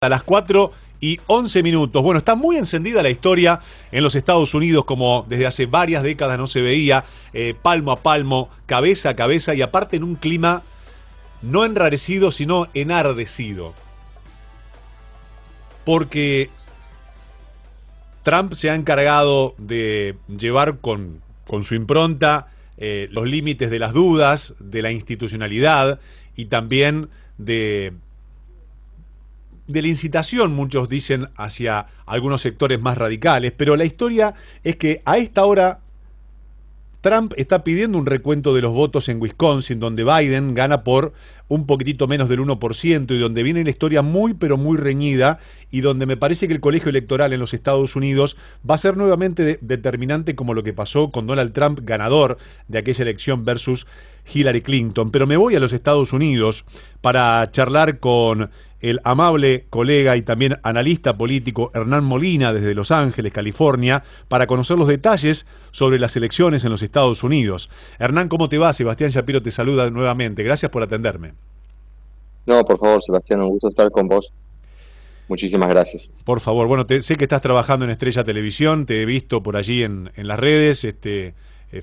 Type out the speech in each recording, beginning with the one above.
A las 4:11. Bueno, está muy encendida la historia en los Estados Unidos, como desde hace varias décadas no se veía, palmo a palmo, cabeza a cabeza, y aparte en un clima no enrarecido, sino enardecido. Porque Trump se ha encargado de llevar con su impronta los límites de las dudas, de la institucionalidad y también de la incitación, muchos dicen, hacia algunos sectores más radicales, pero la historia es que a esta hora Trump está pidiendo un recuento de los votos en Wisconsin, donde Biden gana por un poquitito menos del 1%, y donde viene la historia muy pero muy reñida, y donde me parece que el colegio electoral en los Estados Unidos va a ser nuevamente determinante, como lo que pasó con Donald Trump, ganador de aquella elección, versus Hillary Clinton. Pero me voy a los Estados Unidos para charlar con el amable colega y también analista político Hernán Molina desde Los Ángeles, California, para conocer los detalles sobre las elecciones en los Estados Unidos. Hernán, ¿cómo te va? Sebastián Shapiro te saluda nuevamente. Gracias por atenderme. No, por favor, Sebastián, un gusto estar con vos. Muchísimas gracias. Por favor, bueno, sé que estás trabajando en Estrella Televisión, te he visto por allí en las redes,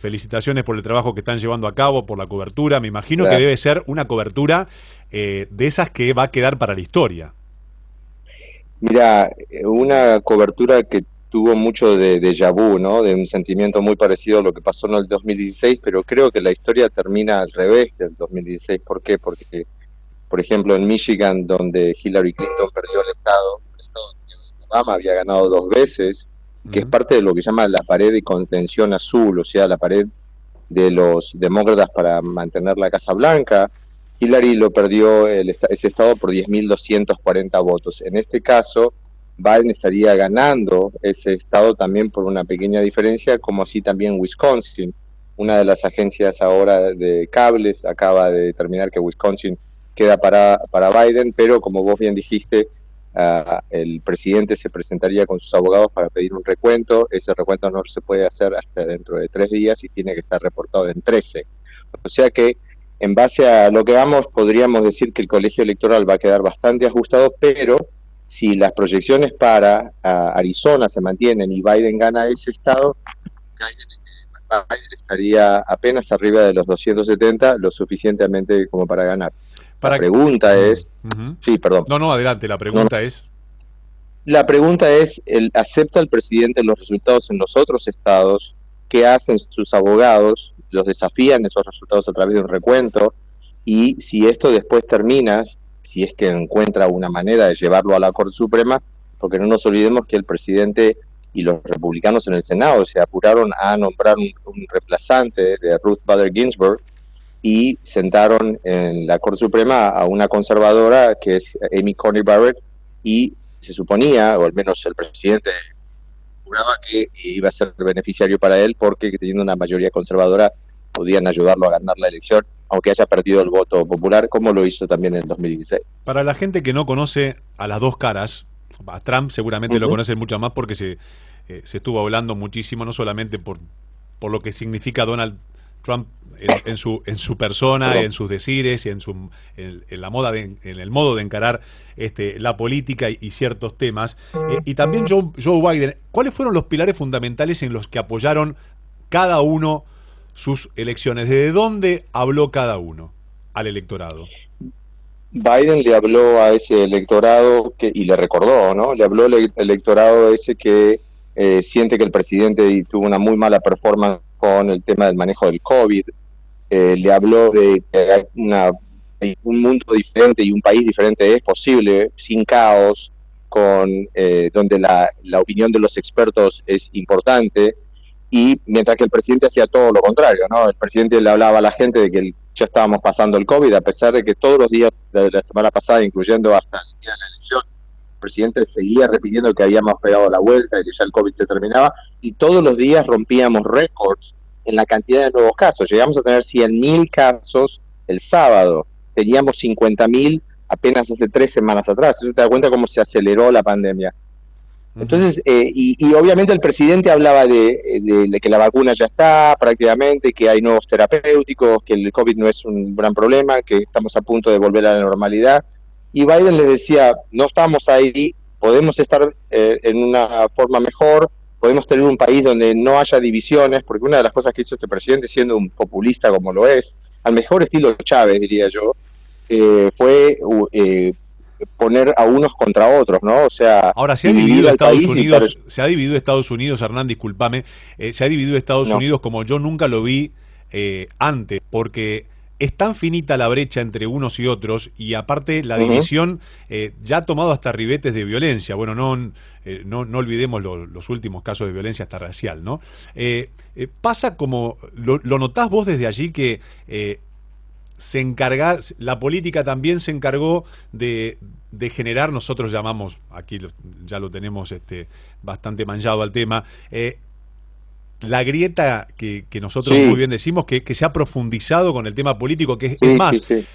felicitaciones por el trabajo que están llevando a cabo, por la cobertura. Me imagino que Gracias. debe ser una cobertura de esas que va a quedar para la historia. Mira, una cobertura que tuvo mucho de déjà vu, ¿no? De un sentimiento muy parecido a lo que pasó en el 2016, pero creo que la historia termina al revés del 2016. ¿Por qué? Porque, por ejemplo, en Michigan, donde Hillary Clinton perdió el estado, un estado que Obama había ganado 2 veces, que es Ujú. parte de lo que llama la pared de contención azul, o sea, la pared de los demócratas para mantener la Casa Blanca. Hillary lo perdió ese estado por 10.240 votos. En este caso, Biden estaría ganando ese estado también por una pequeña diferencia, como así también Wisconsin. Una de las agencias ahora de cables acaba de determinar que Wisconsin queda para Biden, pero como vos bien dijiste, el presidente se presentaría con sus abogados para pedir un recuento. Ese recuento no se puede hacer hasta dentro de 3 días y tiene que estar reportado en 13. O sea que, en base a lo que vamos, podríamos decir que el colegio electoral va a quedar bastante ajustado, pero si las proyecciones para Arizona se mantienen y Biden gana ese estado, Biden estaría apenas arriba de los 270, lo suficientemente como para ganar. La Para... pregunta es, Ujú. sí, perdón, No, adelante, la no, pregunta es... la pregunta es, ¿acepta el presidente los resultados en los otros estados? ¿Qué hacen sus abogados? ¿Los desafían esos resultados a través de un recuento? Y si esto después termina, si es que encuentra una manera de llevarlo a la Corte Suprema, porque no nos olvidemos que el presidente y los republicanos en el Senado se apuraron a nombrar un reemplazante de Ruth Bader Ginsburg y sentaron en la Corte Suprema a una conservadora que es Amy Coney Barrett, y se suponía, o al menos el presidente juraba, que iba a ser beneficiario para él porque teniendo una mayoría conservadora podían ayudarlo a ganar la elección, aunque haya perdido el voto popular, como lo hizo también en el 2016. Para la gente que no conoce a las dos caras, a Trump seguramente lo Uh-huh. conoce mucho más porque se estuvo hablando muchísimo, no solamente por lo que significa Donald Trump en su persona, Perdón. en sus decires, en la moda en el modo de encarar la política y ciertos temas. Y también Joe Biden. ¿Cuáles fueron los pilares fundamentales en los que apoyaron cada uno sus elecciones? ¿Desde dónde habló cada uno al electorado? Biden le habló a ese electorado y le recordó, ¿no? Le habló al electorado ese que siente que el presidente tuvo una muy mala performance con el tema del manejo del COVID. Le habló de que un mundo diferente y un país diferente es posible, sin caos, donde la opinión de los expertos es importante, y mientras que el presidente hacía todo lo contrario, ¿no? El presidente le hablaba a la gente de que ya estábamos pasando el COVID, a pesar de que todos los días de la semana pasada, incluyendo hasta el día de la elección, el presidente seguía repitiendo que habíamos pegado la vuelta y que ya el COVID se terminaba, y todos los días rompíamos récords en la cantidad de nuevos casos. Llegamos a tener 100.000 casos el sábado, teníamos 50.000 apenas hace 3 semanas atrás. Eso te da cuenta cómo se aceleró la pandemia. Ujú. Entonces, y obviamente el presidente hablaba de que la vacuna ya está prácticamente, que hay nuevos terapéuticos, que el COVID no es un gran problema, que estamos a punto de volver a la normalidad. y Biden les decía, no estamos ahí, podemos estar en una forma mejor, podemos tener un país donde no haya divisiones, porque una de las cosas que hizo este presidente, siendo un populista como lo es, al mejor estilo Chávez, diría yo, fue poner a unos contra otros, ¿no? O sea, Ahora, se ha dividido dividir al Estados país y para... Unidos, Hernán, discúlpame, se ha dividido Estados No. Unidos como yo nunca lo vi antes, porque es tan finita la brecha entre unos y otros, y aparte la Ujú. división ya ha tomado hasta ribetes de violencia. Bueno, no olvidemos los últimos casos de violencia hasta racial, ¿no? Pasa como, lo notás vos desde allí que la política también se encargó de generar, nosotros llamamos, aquí ya lo tenemos bastante manchado al tema, la grieta que nosotros muy Sí, bien decimos, que se ha profundizado con el tema político, que es sí, sí, más, sí,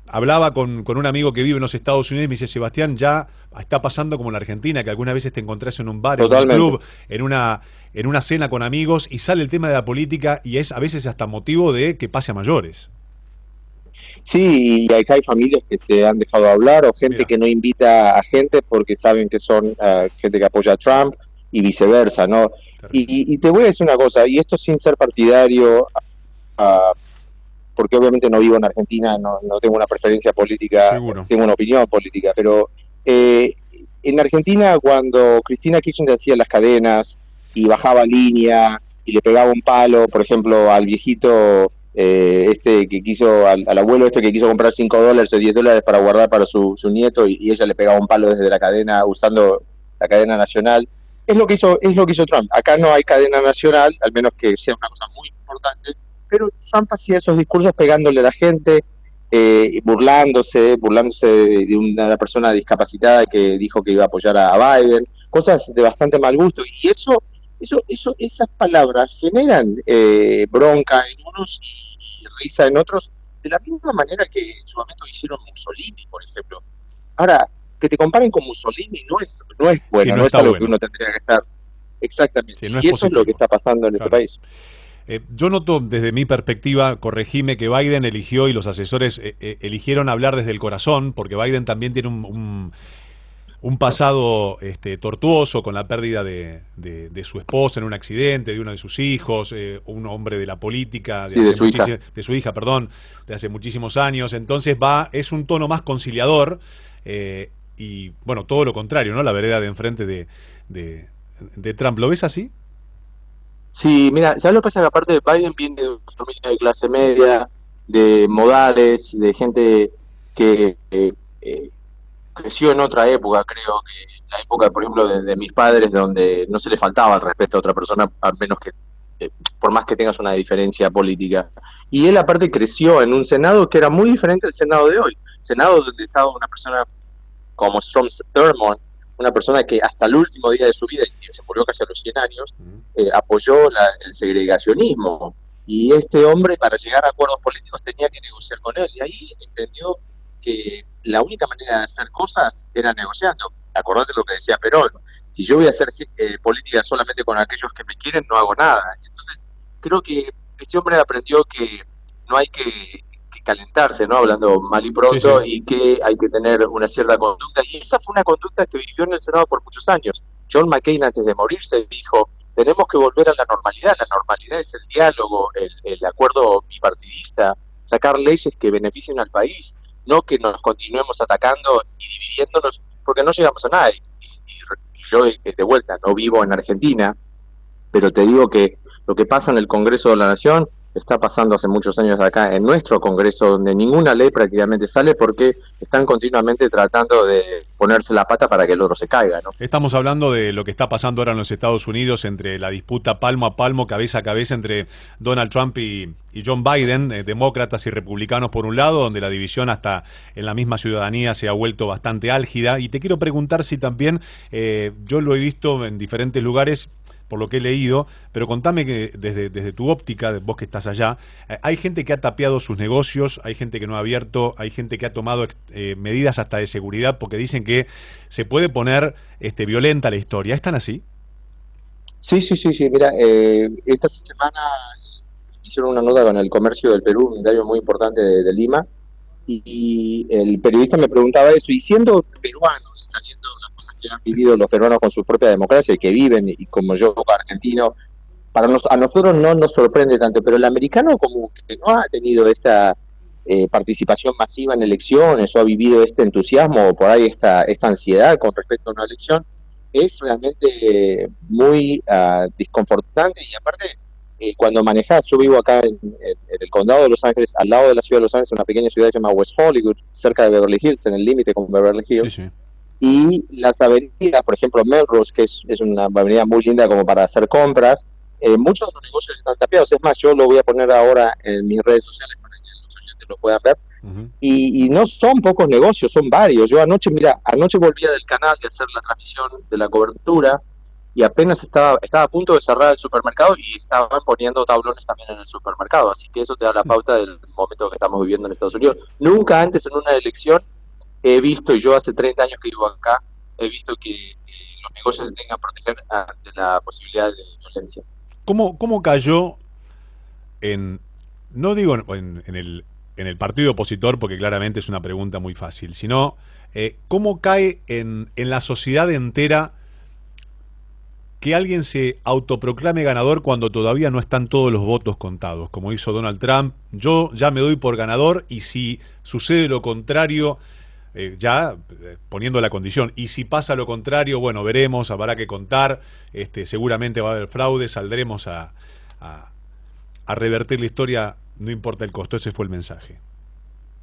hablaba con un amigo que vive en los Estados Unidos y me dice, Sebastián, ya está pasando como en la Argentina, que algunas veces te encontrás en un bar, en un totalmente. club, en una cena con amigos y sale el tema de la política y es a veces hasta motivo de que pase a mayores. Sí, y acá hay familias que se han dejado hablar o gente Mira, que no invita a gente porque saben que son gente que apoya a Trump y viceversa, ¿no? terrible. Y te voy a decir una cosa, y esto sin ser partidario, uh, porque obviamente no vivo en Argentina, no tengo una preferencia política, Seguro. tengo una opinión política, pero en Argentina cuando Cristina Kirchner hacía las cadenas y bajaba línea y le pegaba un palo, por ejemplo, al viejito que quiso, al abuelo que quiso comprar $5 o $10 para guardar para su nieto y ella le pegaba un palo desde la cadena usando la cadena nacional. Es lo que hizo Trump. Acá no hay cadena nacional, al menos que sea una cosa muy importante, pero Trump hacía esos discursos pegándole a la gente, burlándose de una persona discapacitada que dijo que iba a apoyar a Biden, cosas de bastante mal gusto. Y esas palabras generan bronca en unos y risa en otros, de la misma manera que en su momento hicieron Mussolini, por ejemplo. Ahora, que te comparen con Mussolini no es Sí, bueno, no no es está algo que bueno. uno tendría que estar exactamente. Sí, no es Y eso es lo que positivo. está pasando en este Claro. país. Yo noto desde mi perspectiva, corregime, que Biden eligió y los asesores eligieron hablar desde el corazón, porque Biden también tiene un pasado tortuoso con la pérdida de su esposa en un accidente, de uno de sus hijos, un hombre de la política Sí, de su hija. de su hija, perdón, de hace muchísimos años. Entonces es un tono más conciliador y bueno, todo lo contrario, ¿no? La vereda de enfrente de, de Trump. ¿Lo ves así? Sí, mira, ¿sabes lo que pasa? Que aparte de Biden viene de una familia de clase media, de modales, de gente que creció en otra época, creo que la época, por ejemplo, de mis padres, donde no se le faltaba el respeto a otra persona, al menos que, por más que tengas una diferencia política. Y él aparte creció en un Senado que era muy diferente al Senado de hoy. Senado donde estaba una persona como Strom Thurmond, una persona que hasta el último día de su vida, y se murió casi a los 100 años, apoyó el segregacionismo. Y este hombre, para llegar a acuerdos políticos, tenía que negociar con él. Y ahí entendió que la única manera de hacer cosas era negociando. Acordate lo que decía Perón. Si yo voy a hacer política solamente con aquellos que me quieren, no hago nada. Entonces, creo que este hombre aprendió que no hay que calentarse, ¿no? Hablando mal y Sí, sí. pronto, y que hay que tener una cierta conducta. Y esa fue una conducta que vivió en el Senado por muchos años. John McCain, antes de morirse, dijo, tenemos que volver a la normalidad. La normalidad es el diálogo, el acuerdo bipartidista, sacar leyes que beneficien al país, no que nos continuemos atacando y dividiéndonos, porque no llegamos a nada. Y yo, de vuelta, no vivo en Argentina, pero te digo que lo que pasa en el Congreso de la Nación está pasando hace muchos años acá en nuestro Congreso, donde ninguna ley prácticamente sale porque están continuamente tratando de ponerse la pata para que el otro se caiga, ¿no? Estamos hablando de lo que está pasando ahora en los Estados Unidos entre la disputa palmo a palmo, cabeza a cabeza entre Donald Trump y John Biden, demócratas y republicanos por un lado, donde la división hasta en la misma ciudadanía se ha vuelto bastante álgida. Y te quiero preguntar si también, yo lo he visto en diferentes lugares, por lo que he leído, pero contame que desde tu óptica, vos que estás allá, hay gente que ha tapiado sus negocios, hay gente que no ha abierto, hay gente que ha tomado medidas hasta de seguridad porque dicen que se puede poner violenta la historia. ¿Están así? Sí, sí, sí, sí. Mira, esta semana hicieron una nota con el Comercio del Perú, un diario muy importante de Lima, y el periodista me preguntaba eso, y siendo peruano, y sabiendo las cosas que han vivido los peruanos con su propia democracia y que viven, y como yo argentino, a nosotros no nos sorprende tanto, pero el americano como que no ha tenido esta participación masiva en elecciones o ha vivido este entusiasmo o por ahí esta ansiedad con respecto a una elección, es realmente muy desconfortante y aparte cuando manejas, yo vivo acá en el condado de Los Ángeles, al lado de la ciudad de Los Ángeles, una pequeña ciudad que se llama West Hollywood, cerca de Beverly Hills, en el límite con Beverly Sí, Hills, sí. y las avenidas, por ejemplo, Melrose, que es una avenida muy linda como para hacer compras, muchos de los negocios están tapiados. Es más, yo lo voy a poner ahora en mis redes sociales para que los oyentes lo puedan ver. Ujú. Y no son pocos negocios, son varios. Yo anoche, mira, anoche volvía del canal de hacer la transmisión de la cobertura y apenas estaba a punto de cerrar el supermercado y estaban poniendo tablones también en el supermercado. Así que eso te da la pauta del momento que estamos viviendo en Estados Unidos. Nunca antes en una elección he visto, y yo hace 30 años que vivo acá, he visto que los negocios se tengan que proteger ante la posibilidad de violencia. ¿Cómo cayó en, no digo en el partido opositor, porque claramente es una pregunta muy fácil, sino cómo cae en la sociedad entera que alguien se autoproclame ganador cuando todavía no están todos los votos contados, como hizo Donald Trump? Yo ya me doy por ganador y si sucede lo contrario, poniendo la condición, y si pasa lo contrario, bueno, veremos, habrá que contar, seguramente va a haber fraude, saldremos a, a revertir la historia, no importa el costo. Ese fue el mensaje.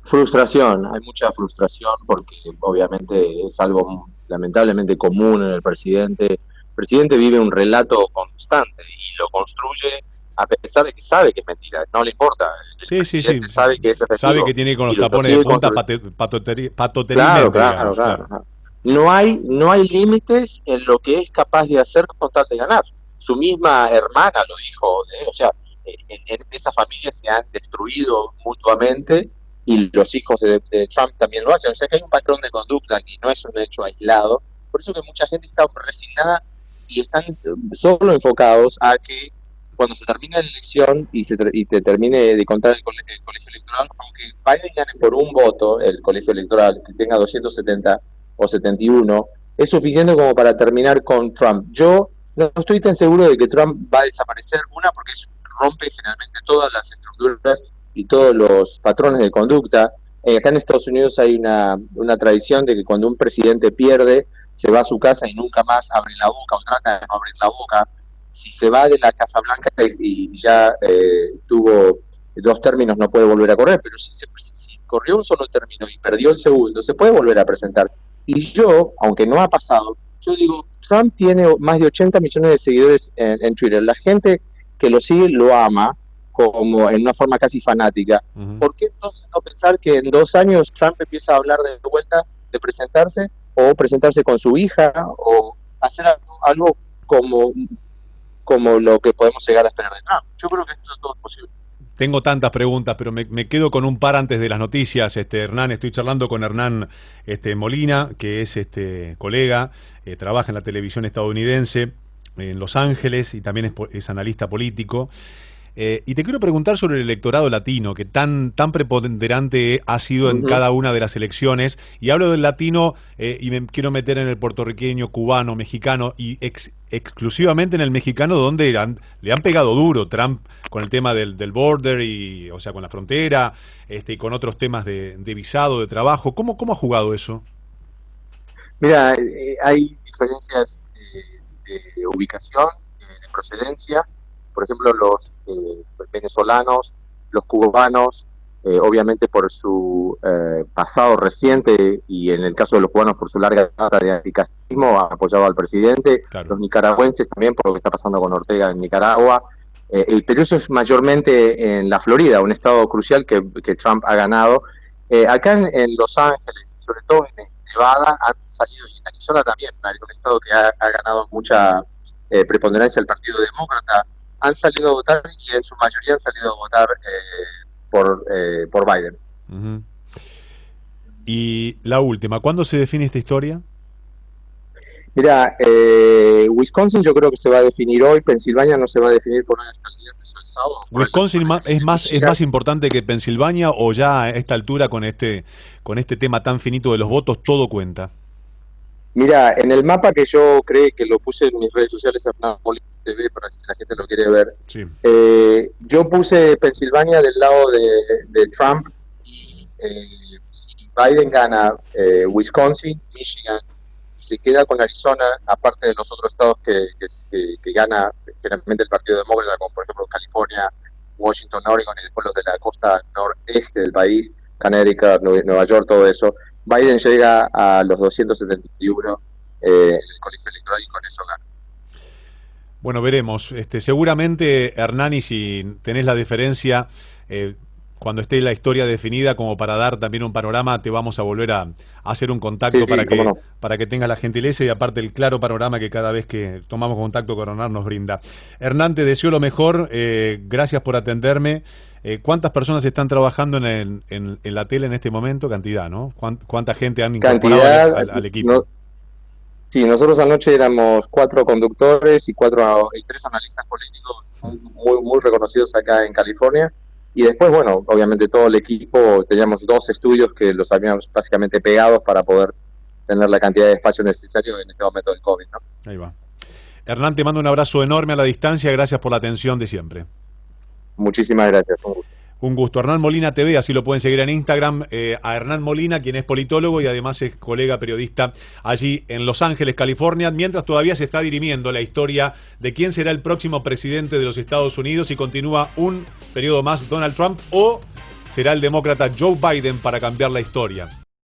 Frustración, hay mucha frustración porque obviamente es algo lamentablemente común en el presidente. El presidente vive un relato constante y lo construye a pesar de que sabe que es mentira, no le importa. El Sí, sí, sí. presidente sabe que es Sabe efectivo que tiene que ir con y los lo tapones de sigue punta construyendo. Claro, patoterimente, claro, digamos, claro, claro. claro. No hay límites en lo que es capaz de hacer con tal de ganar. Su misma hermana lo dijo, o sea, en esa familia se han destruido mutuamente y los hijos de Trump también lo hacen. O sea que hay un patrón de conducta aquí, no es un hecho aislado. Por eso que mucha gente está resignada y están solo enfocados a que cuando se termine la elección y te termine de contar el colegio electoral, aunque Biden gane por un voto el colegio electoral, que tenga 270 o 71, es suficiente como para terminar con Trump. Yo no estoy tan seguro de que Trump va a desaparecer, una, porque rompe generalmente todas las estructuras y todos los patrones de conducta. Acá en Estados Unidos hay una tradición de que cuando un presidente pierde, se va a su casa y nunca más abre la boca o trata de no abrir la boca. Si se va de la Casa Blanca y ya tuvo dos términos, no puede volver a correr, pero si corrió un solo término y perdió el segundo, se puede volver a presentar. Y yo, aunque no ha pasado, yo digo, Trump tiene más de 80 millones de seguidores en Twitter. La gente que lo sigue lo ama como en una forma casi fanática. Uh -huh. ¿Por qué entonces no pensar que en 2 años Trump empieza a hablar de vuelta de presentarse o presentarse con su hija o hacer algo como lo que podemos llegar a esperar de Trump? Yo creo que esto todo es posible. Tengo tantas preguntas, pero me quedo con un par antes de las noticias. Hernán, estoy charlando con Hernán Molina, que es colega, trabaja en la televisión estadounidense en Los Ángeles y también es analista político. Y te quiero preguntar sobre el electorado latino, que tan preponderante ha sido en cada una de las elecciones. Y hablo del latino y me quiero meter en el puertorriqueño, cubano, mexicano y exclusivamente en el mexicano, donde le han pegado duro Trump con el tema del border, y, o sea, con la frontera, y con otros temas de visado, de trabajo. ¿Cómo ha jugado eso? Mira, hay diferencias de ubicación, de procedencia. Por ejemplo, los venezolanos, los cubanos, obviamente por su pasado reciente y en el caso de los cubanos por su larga data de anticastismo, han apoyado al presidente. Claro. Los nicaragüenses también por lo que está pasando con Ortega en Nicaragua. Pero eso es mayormente en la Florida, un estado crucial que Trump ha ganado. Acá en Los Ángeles, sobre todo en Nevada, han salido, y en Arizona también, un estado que ha ganado mucha preponderancia el Partido Demócrata, han salido a votar y en su mayoría han salido a votar por Biden. Uh -huh. Y la última, ¿cuándo se define esta historia? Mira, Wisconsin yo creo que se va a definir hoy, Pensilvania no se va a definir por ahí hasta el viernes o el sábado, por el ¿Wisconsin es Michigan. más importante que Pensilvania o ya a esta altura con este tema tan finito de los votos todo cuenta? Mira, en el mapa que yo creé, que lo puse en mis redes sociales, Hernán Molina TV, para si la gente lo quiere ver, Sí. yo puse Pensilvania del lado de Trump y si Biden gana Wisconsin, Michigan, se queda con Arizona, aparte de los otros estados que gana generalmente el Partido Demócrata, como por ejemplo California, Washington, Oregon y después los de la costa noreste del país, Connecticut, Nueva York, todo eso. Biden llega a los 271 en el colegio electoral y con eso gana. Bueno, veremos. Seguramente, Hernani, si tenés la diferencia, cuando esté la historia definida, como para dar también un panorama, te vamos a volver a hacer un contacto Sí, cómo no. para que tengas la gentileza y aparte el claro panorama que cada vez que tomamos contacto con Hernán nos brinda. Hernán, te deseo lo mejor. Gracias por atenderme. ¿Cuántas personas están trabajando en la tele en este momento? Cantidad, ¿no? ¿Cuánta gente han incorporado Cantidad, al equipo? no, sí, nosotros anoche éramos 4 conductores y 3 analistas políticos muy reconocidos acá en California. Y después, bueno, obviamente todo el equipo, teníamos 2 estudios que los habíamos básicamente pegados para poder tener la cantidad de espacio necesario en este momento del COVID, ¿no? Ahí va. Hernán, te mando un abrazo enorme a la distancia. Gracias por la atención de siempre. Muchísimas gracias, un gusto. Un gusto. Hernán Molina TV, así lo pueden seguir en Instagram. A Hernán Molina, quien es politólogo y además es colega periodista allí en Los Ángeles, California, mientras todavía se está dirimiendo la historia de quién será el próximo presidente de los Estados Unidos, si continúa un periodo más Donald Trump o será el demócrata Joe Biden para cambiar la historia.